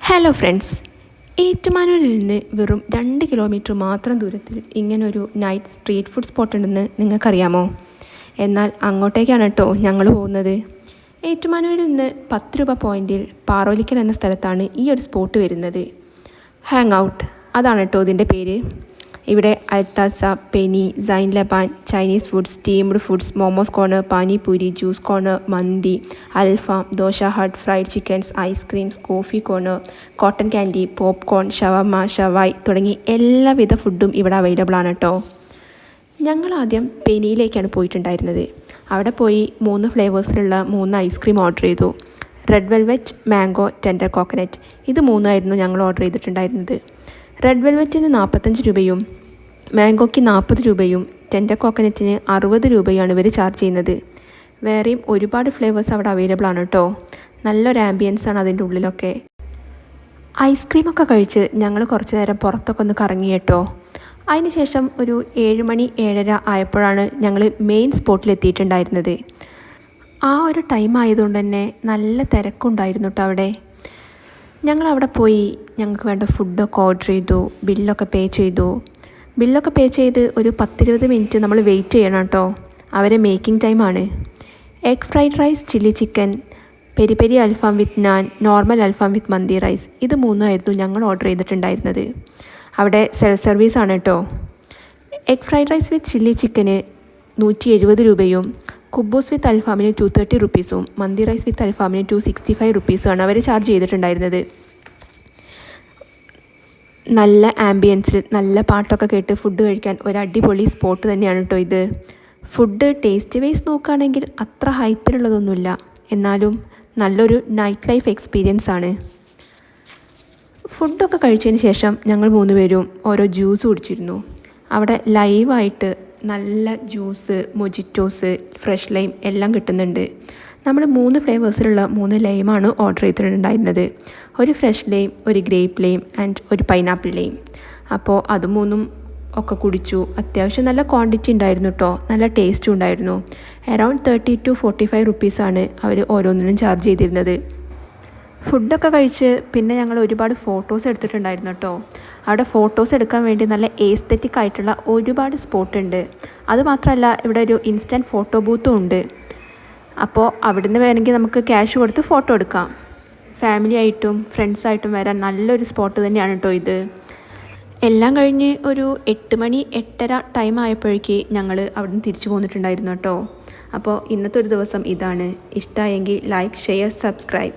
Hello friends, ഏറ്റുമാനൂരിൽ നിന്ന് വെറും 2 kilometre മാത്രം ദൂരത്തിൽ ഇങ്ങനൊരു നൈറ്റ് സ്ട്രീറ്റ് ഫുഡ് സ്പോട്ട് ഉണ്ടെന്ന് നിങ്ങൾക്കറിയാമോ? എന്നാൽ അങ്ങോട്ടേക്കാണ് കേട്ടോ ഞങ്ങൾ പോകുന്നത്. ഏറ്റുമാനൂരിൽ നിന്ന് 10 രൂപ പോയിന്റിൽ പാറോലിക്കൽ എന്ന സ്ഥലത്താണ് ഈ ഒരു സ്പോട്ട് വരുന്നത്. ഹാങ് ഔട്ട് അതാണ് കേട്ടോ ഇതിൻ്റെ പേര്. ഇവിടെ അൽത്താസ, പെനി, സൈൻ ലബാൻ, Chinese food, steamed foods, momos corner, panipuri, juice corner, മന്തി, അൽഫാം, dosa hut, fried chickens, ice creams, coffee corner, cotton candy, popcorn, ഷവർമ, ഷവായ് തുടങ്ങി എല്ലാവിധ ഫുഡും ഇവിടെ അവൈലബിൾ ആണ് കേട്ടോ. ഞങ്ങൾ ആദ്യം പെനിയിലേക്കാണ് പോയിട്ടുണ്ടായിരുന്നത്. അവിടെ പോയി 3 ഫ്ലേവേഴ്സിലുള്ള 3 ഐസ്ക്രീം ഓർഡർ ചെയ്തു. Red velvet, mango, tender coconut, ഇത് 3ആയിരുന്നു ഞങ്ങൾ ഓർഡർ ചെയ്തിട്ടുണ്ടായിരുന്നത്. റെഡ് വെൽവെറ്റിന് 45 രൂപയും മാംഗോയ്ക്ക് 40 രൂപയും ടെൻഡർ കോക്കനറ്റിന് 60 രൂപയാണ് ഇവർ ചാർജ് ചെയ്യുന്നത്. വേറെയും ഒരുപാട് ഫ്ലേവേഴ്സ് അവിടെ അവൈലബിൾ ആണ് കേട്ടോ. നല്ലൊരു ആംബിയൻസ് ആണ് അതിൻ്റെ ഉള്ളിലൊക്കെ. ഐസ്ക്രീമൊക്കെ കഴിച്ച് ഞങ്ങൾ കുറച്ച് നേരം പുറത്തൊക്കെ ഒന്ന് കറങ്ങി കേട്ടോ. അതിനുശേഷം ഒരു 7 മണി 7:30 ആയപ്പോഴാണ് ഞങ്ങൾ മെയിൻ സ്പോട്ടിലെത്തിയിട്ടുണ്ടായിരുന്നത്. ആ ഒരു ടൈം ആയതുകൊണ്ട് തന്നെ നല്ല തിരക്കുണ്ടായിരുന്നു കേട്ടോ അവിടെ. ഞങ്ങളവിടെ പോയി ഞങ്ങൾക്ക് വേണ്ട ഫുഡൊക്കെ ഓർഡർ ചെയ്തു. ബില്ലൊക്കെ പേ ചെയ്ത് ഒരു 10-20 മിനിറ്റ് നമ്മൾ വെയിറ്റ് ചെയ്യണം കേട്ടോ. അവരെ മേക്കിംഗ് ടൈമാണ്. Egg fried rice, chilli chicken, peri peri അൽഫാം വിത്ത് നാൻ, നോർമൽ അൽഫാം വിത്ത് മന്തി റൈസ്, ഇത് 3ആയിരുന്നു ഞങ്ങൾ ഓർഡർ ചെയ്തിട്ടുണ്ടായിരുന്നത്. അവിടെ സെൽഫ് സർവീസ് ആണ് കേട്ടോ. Egg fried rice with chilli ചിക്കന് 170 രൂപയും കുബൂസ് വിത്ത് അൽഫാമിന് 230 റുപ്പീസും മന്തി റൈസ് വിത്ത് അൽഫാമിന് 265 റുപ്പീസുമാണ് അവർ ചാർജ് ചെയ്തിട്ടുണ്ടായിരുന്നത്. നല്ല ആംബിയൻസിൽ നല്ല പാട്ടൊക്കെ കേട്ട് ഫുഡ് കഴിക്കാൻ ഒരു അടിപൊളി സ്പോട്ട് തന്നെയാണ് കേട്ടോ ഇത്. ഫുഡ് ടേസ്റ്റ് വൈസ് നോക്കുകയാണെങ്കിൽ അത്ര ഹൈപ്പിലുള്ളതൊന്നുമില്ല, എന്നാലും നല്ലൊരു നൈറ്റ് ലൈഫ് എക്സ്പീരിയൻസ് ആണ്. ഫുഡൊക്കെ കഴിച്ചതിന് ശേഷം ഞങ്ങൾ 3 പേരും ഓരോ ജ്യൂസ് കുടിച്ചിരുന്നു. അവിടെ ലൈവായിട്ട് നല്ല ജ്യൂസ്, മൊജിറ്റോസ്, ഫ്രഷ് ലൈം എല്ലാം കിട്ടുന്നുണ്ട്. നമ്മൾ 3 ഫ്ലേവേഴ്സിലുള്ള 3 ലൈമാണ് ഓർഡർ ചെയ്തിട്ടുണ്ടായിരുന്നത്. ഒരു ഫ്രഷ് ലൈം, ഒരു ഗ്രേപ്പ് ലൈം ആൻഡ് ഒരു പൈനാപ്പിൾ ലൈം. അപ്പോൾ അത് 3ഉം ഒക്കെ കുടിച്ചു. അത്യാവശ്യം നല്ല ക്വാണ്ടിറ്റി ഉണ്ടായിരുന്നു കേട്ടോ. നല്ല ടേസ്റ്റും ഉണ്ടായിരുന്നു. അറൗണ്ട് 30 to 45 റുപ്പീസാണ് അവർ ഓരോന്നിനും ചാർജ് ചെയ്തിരുന്നത്. ഫുഡൊക്കെ കഴിച്ച് പിന്നെ ഞങ്ങൾ ഒരുപാട് ഫോട്ടോസ് എടുത്തിട്ടുണ്ടായിരുന്നു കേട്ടോ. അവിടെ ഫോട്ടോസ് എടുക്കാൻ വേണ്ടി നല്ല എസ്തെറ്റിക് ആയിട്ടുള്ള ഒരുപാട് സ്പോട്ട് ഉണ്ട്. അതുമാത്രമല്ല ഇവിടെ ഒരു ഇൻസ്റ്റൻറ്റ് ഫോട്ടോ ബൂത്തും ഉണ്ട്. അപ്പോൾ അവിടുന്ന് വേണമെങ്കിൽ നമുക്ക് ക്യാഷ് കൊടുത്ത് ഫോട്ടോ എടുക്കാം. ഫാമിലി ആയിട്ടും ഫ്രണ്ട്സായിട്ടും വരാൻ നല്ലൊരു സ്പോട്ട് തന്നെയാണ് കേട്ടോ ഇത്. എല്ലാം കഴിഞ്ഞ് ഒരു 8 മണി 8:30 ടൈം ആയപ്പോഴേക്ക് ഞങ്ങൾ അവിടുന്ന് തിരിച്ചു പോന്നിട്ടുണ്ടായിരുന്നു കേട്ടോ. അപ്പോൾ ഇന്നത്തെ ഒരു ദിവസം ഇതാണ്. ഇഷ്ടമായെങ്കിൽ ലൈക്ക്, ഷെയർ, സബ്സ്ക്രൈബ്.